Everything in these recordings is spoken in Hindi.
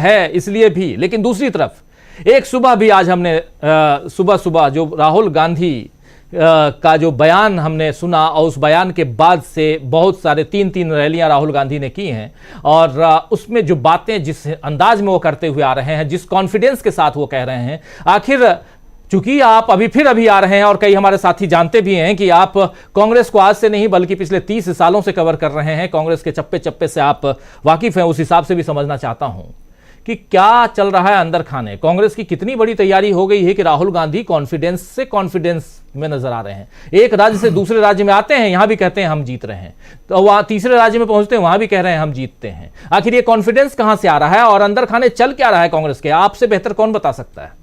है इसलिए भी, लेकिन दूसरी तरफ एक सुबह भी आज हमने सुबह सुबह जो राहुल गांधी का जो बयान हमने सुना और उस बयान के बाद से बहुत सारे 3-3 रैलियां राहुल गांधी ने की हैं और उसमें जो बातें जिस अंदाज में वो करते हुए आ रहे हैं, जिस कॉन्फिडेंस के साथ वो कह रहे हैं, आखिर चूंकि आप अभी आ रहे हैं और कई हमारे साथी जानते भी हैं कि आप कांग्रेस को आज से नहीं बल्कि पिछले 30 सालों से कवर कर रहे हैं, कांग्रेस के चप्पे चप्पे से आप वाकिफ हैं, उस हिसाब से भी समझना चाहता हूं कि क्या चल रहा है अंदर खाने। कांग्रेस की कितनी बड़ी तैयारी हो गई है कि राहुल गांधी कॉन्फिडेंस से कॉन्फिडेंस में नजर आ रहे हैं। एक राज्य से दूसरे राज्य में आते हैं, यहां भी कहते हैं हम जीत रहे हैं, तो वहां तीसरे राज्य में पहुंचते हैं, वहां भी कह रहे हैं हम जीतते हैं। आखिर ये कॉन्फिडेंस कहां से आ रहा है और अंदर खाने चल क्या रहा है कांग्रेस के? आपसे बेहतर कौन बता सकता है?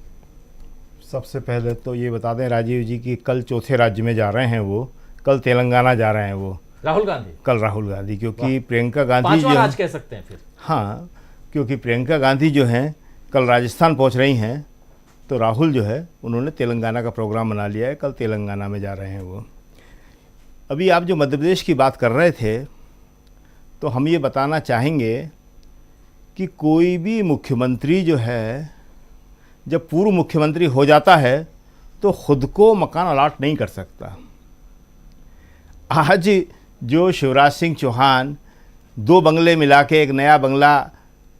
सबसे पहले तो ये बता दें राजीव जी कि कल चौथे राज्य में जा रहे हैं, वो कल तेलंगाना जा रहे हैं, वो राहुल गांधी कल राहुल गांधी, क्योंकि प्रियंका गांधी जो आज कह सकते हैं फिर। हाँ, क्योंकि प्रियंका गांधी जो हैं कल राजस्थान पहुंच रही हैं, तो राहुल जो है उन्होंने तेलंगाना का प्रोग्राम बना लिया है, कल तेलंगाना में जा रहे हैं वो। अभी आप जो मध्य प्रदेश की बात कर रहे थे, तो हम ये बताना चाहेंगे कि कोई भी मुख्यमंत्री जो है जब पूर्व मुख्यमंत्री हो जाता है तो खुद को मकान अलाट नहीं कर सकता। आज जो शिवराज सिंह चौहान 2 बंगले मिला के एक नया बंगला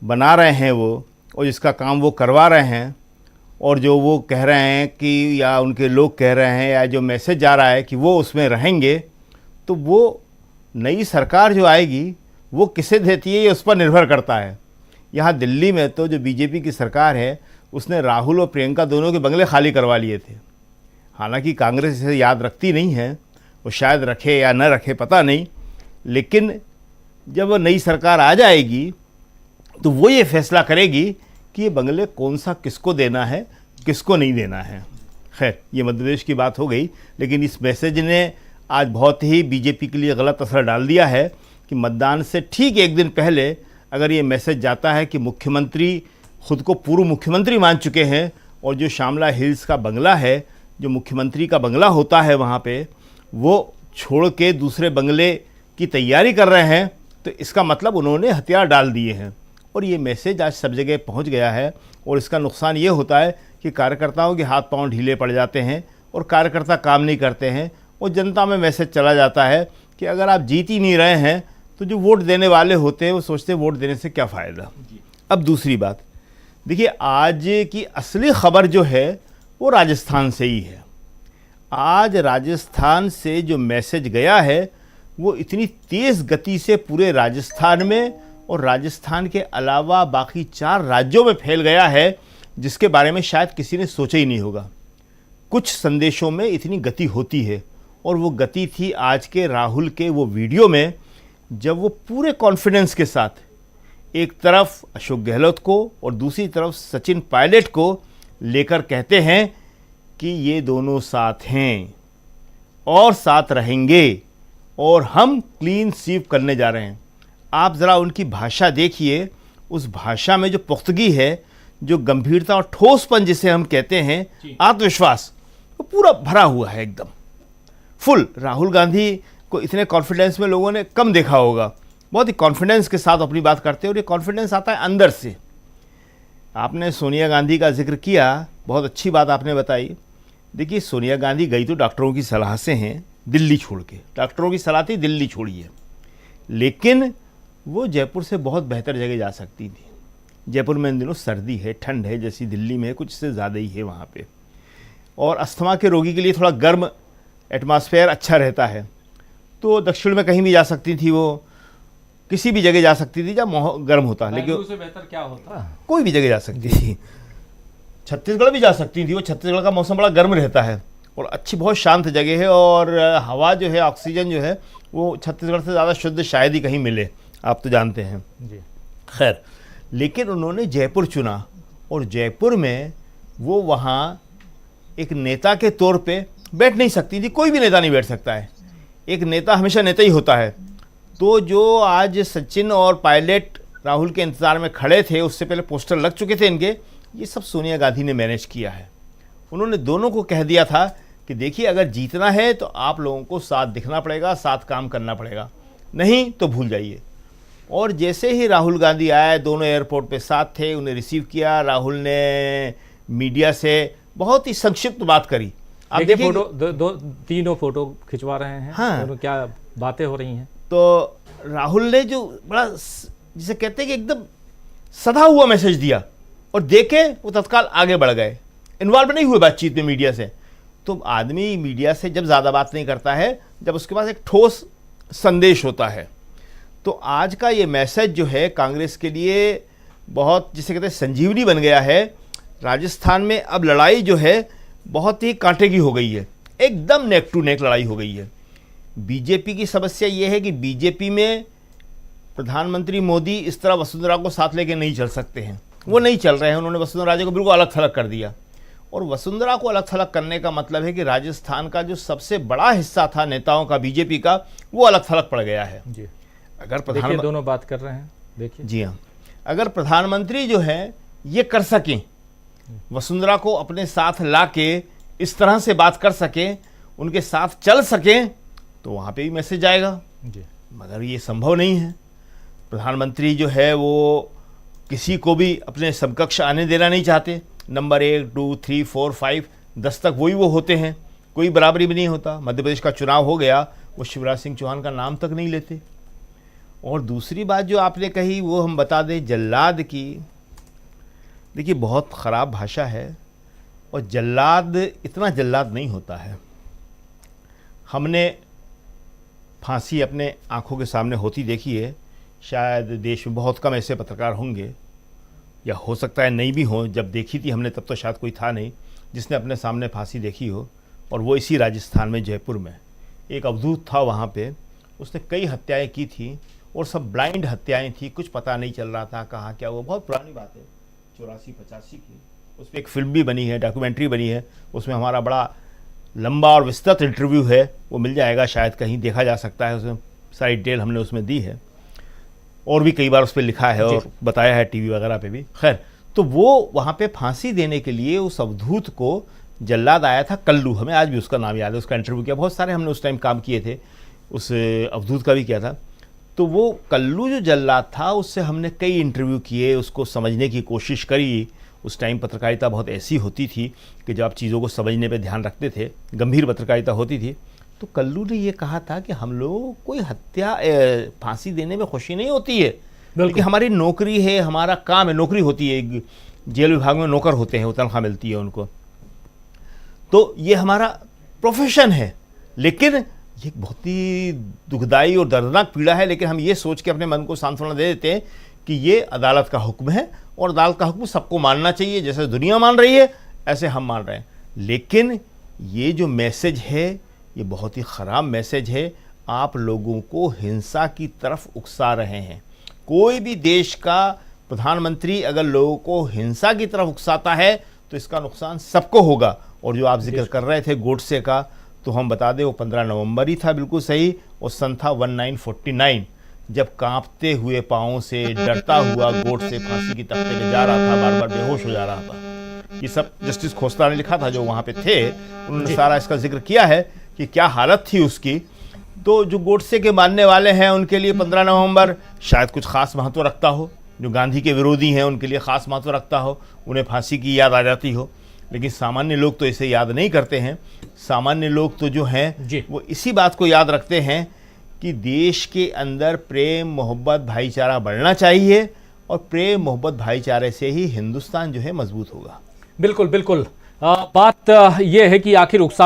बना रहे हैं वो, और जिसका काम वो करवा रहे हैं, और जो वो कह रहे हैं कि या उनके लोग कह रहे हैं या जो मैसेज जा रहा है कि वो उसमें रहेंगे, तो वो नई सरकार जो आएगी वो किसे देती है ये उस पर निर्भर करता है। यहाँ दिल्ली में तो जो बीजेपी की सरकार है उसने राहुल और प्रियंका दोनों के बंगले खाली करवा लिए थे। हालांकि कांग्रेस इसे याद रखती नहीं है, वो शायद रखे या न रखे पता नहीं, लेकिन जब नई सरकार आ जाएगी तो वो ये फैसला करेगी कि ये बंगले कौन सा किसको देना है, किसको नहीं देना है। खैर, ये मध्य प्रदेश की बात हो गई, लेकिन इस मैसेज ने आज बहुत ही बीजेपी के लिए गलत असर डाल दिया है कि मतदान से ठीक एक दिन पहले अगर ये मैसेज जाता है कि मुख्यमंत्री खुद को पूर्व मुख्यमंत्री मान चुके हैं, और जो श्यामला हिल्स का बंगला है, जो मुख्यमंत्री का बंगला होता है वहाँ पे, वो छोड़ के दूसरे बंगले की तैयारी कर रहे हैं, तो इसका मतलब उन्होंने हथियार डाल दिए हैं। और ये मैसेज आज सब जगह पहुंच गया है, और इसका नुकसान ये होता है कि कार्यकर्ताओं के हाथ पांव ढीले पड़ जाते हैं और कार्यकर्ता काम नहीं करते हैं, और जनता में मैसेज चला जाता है कि अगर आप जीत ही नहीं रहे हैं तो जो वोट देने वाले होते हैं वो सोचते हैं वोट देने से क्या फ़ायदा। अब दूसरी बात देखिए, आज की असली खबर जो है वो राजस्थान से ही है। आज राजस्थान से जो मैसेज गया है वो इतनी तेज़ गति से पूरे राजस्थान में और राजस्थान के अलावा बाकी 4 राज्यों में फैल गया है, जिसके बारे में शायद किसी ने सोचा ही नहीं होगा। कुछ संदेशों में इतनी गति होती है, और वो गति थी आज के राहुल के वो वीडियो में, जब वो पूरे कॉन्फिडेंस के साथ एक तरफ अशोक गहलोत को और दूसरी तरफ सचिन पायलट को लेकर कहते हैं कि ये दोनों साथ हैं और साथ रहेंगे और हम क्लीन स्वीप करने जा रहे हैं। आप ज़रा उनकी भाषा देखिए, उस भाषा में जो पुख्तगी है, जो गंभीरता और ठोसपन जिसे हम कहते हैं, आत्मविश्वास, वो पूरा भरा हुआ है एकदम फुल। राहुल गांधी को इतने कॉन्फिडेंस में लोगों ने कम देखा होगा, बहुत ही कॉन्फिडेंस के साथ अपनी बात करते हैं, और ये कॉन्फिडेंस आता है अंदर से। आपने सोनिया गांधी का जिक्र किया, बहुत अच्छी बात आपने बताई। देखिए, सोनिया गांधी गई तो डॉक्टरों की सलाह से हैं, दिल्ली छोड़ के। डॉक्टरों की सलाह थी दिल्ली छोड़िए, लेकिन वो जयपुर से बहुत बेहतर जगह जा सकती थी। जयपुर में इन दिनों सर्दी है, ठंड है, जैसी दिल्ली में कुछ से ज़्यादा ही है वहाँ पे, और अस्थमा के रोगी के लिए थोड़ा गर्म एटमॉस्फेयर अच्छा रहता है। तो दक्षिण में कहीं भी जा सकती थी, वो किसी भी जगह जा सकती थी जहाँ गर्म होता, लेकिन उससे बेहतर क्या होता, कोई भी जगह जा सकती थी। छत्तीसगढ़ भी जा सकती थी, वो छत्तीसगढ़ का मौसम बड़ा गर्म रहता है और अच्छी बहुत शांत जगह है, और हवा जो है, ऑक्सीजन जो है, वो छत्तीसगढ़ से ज़्यादा शुद्ध शायद ही कहीं मिले, आप तो जानते हैं जी। खैर, लेकिन उन्होंने जयपुर चुना, और जयपुर में वो वहाँ एक नेता के तौर पे बैठ नहीं सकती थी। कोई भी नेता नहीं बैठ सकता है, एक नेता हमेशा नेता ही होता है। तो जो आज सचिन और पायलट राहुल के इंतज़ार में खड़े थे, उससे पहले पोस्टर लग चुके थे इनके, ये सब सोनिया गांधी ने मैनेज किया है। उन्होंने दोनों को कह दिया था कि देखिए, अगर जीतना है तो आप लोगों को साथ दिखना पड़ेगा, साथ काम करना पड़ेगा, नहीं तो भूल जाइए। और जैसे ही राहुल गांधी आए, दोनों एयरपोर्ट पे साथ थे, उन्हें रिसीव किया। राहुल ने मीडिया से बहुत ही संक्षिप्त बात करी। आप देखिए फोटो तीनों फोटो खिंचवा रहे हैं। हाँ। दोनों क्या बातें हो रही हैं। तो राहुल ने जो बड़ा जिसे कहते हैं कि एकदम सधा हुआ मैसेज दिया, और देखे वो तत्काल आगे बढ़ गए, इन्वॉल्व नहीं हुए बातचीत में मीडिया से। तो आदमी मीडिया से जब ज़्यादा बात नहीं करता है, जब उसके पास एक ठोस संदेश होता है। तो आज का ये मैसेज जो है कांग्रेस के लिए बहुत, जिसे कहते हैं, संजीवनी बन गया है। राजस्थान में अब लड़ाई जो है बहुत ही कांटे की हो गई है, एकदम नेक टू नेक लड़ाई हो गई है। बीजेपी की समस्या ये है कि बीजेपी में प्रधानमंत्री मोदी इस तरह वसुंधरा को साथ लेके नहीं चल सकते हैं, वो नहीं चल रहे हैं। उन्होंने वसुंधरा राजे को बिल्कुल अलग थलग कर दिया, और वसुंधरा को अलग थलग करने का मतलब है कि राजस्थान का जो सबसे बड़ा हिस्सा था नेताओं का, बीजेपी का, वो अलग थलग पड़ गया है। जी, अगर देखिए दोनों बात कर रहे हैं, देखिए। जी हाँ, अगर प्रधानमंत्री जो है ये कर सकें, वसुंधरा को अपने साथ लाके इस तरह से बात कर सकें, उनके साथ चल सकें, तो वहाँ पे भी मैसेज आएगा। जी, मगर ये संभव नहीं है। प्रधानमंत्री जो है वो किसी को भी अपने समकक्ष आने देना नहीं चाहते। नंबर 1, 2, 3, 4, 5, 10 तक वही वो होते हैं, कोई बराबरी भी नहीं होता। मध्य प्रदेश का चुनाव हो गया, वो शिवराज सिंह चौहान का नाम तक नहीं लेते। और दूसरी बात जो आपने कही वो हम बता दें, जल्लाद की। देखिए बहुत ख़राब भाषा है, और जल्लाद इतना जल्लाद नहीं होता है। हमने फांसी अपने आंखों के सामने होती देखी है। शायद देश में बहुत कम ऐसे पत्रकार होंगे, या हो सकता है नहीं भी हों। जब देखी थी हमने तब तो शायद कोई था नहीं जिसने अपने सामने फांसी देखी हो, और वो इसी राजस्थान में, जयपुर में। एक अवधूत था वहाँ पे, उसने कई हत्याएं की थी, और सब ब्लाइंड हत्याएं थी, कुछ पता नहीं चल रहा था कहाँ क्या। वो बहुत पुरानी बात है, 84-85 की। उस पर एक फिल्म भी बनी है, डॉक्यूमेंट्री बनी है। उसमें हमारा बड़ा लंबा और विस्तृत इंटरव्यू है, वो मिल जाएगा, शायद कहीं देखा जा सकता है। उसमें सारी डिटेल हमने उसमें दी है, और भी कई बार उस पर लिखा है और बताया है टीवी वगैरह पे भी। खैर, तो वो वहाँ पे फांसी देने के लिए उस अवधूत को जल्लाद आया था, कल्लू, हमें आज भी उसका नाम याद है। उसका इंटरव्यू किया, बहुत सारे हमने उस टाइम काम किए थे, उस अवधूत का भी किया था। तो वो कल्लू जो जल्लाद था, उससे हमने कई इंटरव्यू किए, उसको समझने की कोशिश करी। उस टाइम पत्रकारिता बहुत ऐसी होती थी कि जब आप चीज़ों को समझने पे ध्यान रखते थे, गंभीर पत्रकारिता होती थी। तो कल्लू ने ये कहा था कि हम लोगों को कोई हत्या, फांसी देने में खुशी नहीं होती है, लेकिन हमारी नौकरी है, हमारा काम है। नौकरी होती है, जेल विभाग में नौकर होते हैं, वो तनख्वाह मिलती है उनको, तो ये हमारा प्रोफेशन है। लेकिन ये बहुत ही दुखदाई और दर्दनाक पीड़ा है। लेकिन हम ये सोच के अपने मन को सांत्वना दे देते हैं कि ये अदालत का हुक्म है, और अदालत का हुक्म सबको मानना चाहिए। जैसे दुनिया मान रही है, ऐसे हम मान रहे हैं। लेकिन ये जो मैसेज है, ये बहुत ही ख़राब मैसेज है। आप लोगों को हिंसा की तरफ उकसा रहे हैं। कोई भी देश का प्रधानमंत्री अगर लोगों को हिंसा की तरफ उकसाता है, तो इसका नुकसान सबको होगा। और जो आप जिक्र कर रहे थे गोडसे का, तो हम बता दें वो 15 नवंबर ही था, बिल्कुल सही। और सन था 1949, जब कांपते हुए पाँवों से, डरता हुआ गोडसे फांसी की तख्ते पे जा रहा था, बार बार बेहोश हो जा रहा था। ये सब जस्टिस खोसला ने लिखा था, जो वहाँ पे थे, उन्होंने सारा इसका जिक्र किया है कि क्या हालत थी उसकी। तो जो गोडसे के मानने वाले हैं उनके लिए 15 नवंबर शायद कुछ खास महत्व रखता हो, जो गांधी के विरोधी हैं उनके लिए खास महत्व रखता हो, उन्हें फांसी की याद आ जाती हो। लेकिन सामान्य लोग तो इसे याद नहीं करते हैं। सामान्य लोग तो जो हैं वो इसी बात को याद रखते हैं कि देश के अंदर प्रेम, मोहब्बत, भाईचारा बढ़ना चाहिए, और प्रेम, मोहब्बत, भाईचारे से ही हिंदुस्तान जो है मजबूत होगा। बिल्कुल बिल्कुल। बात यह है कि आखिर उकसावे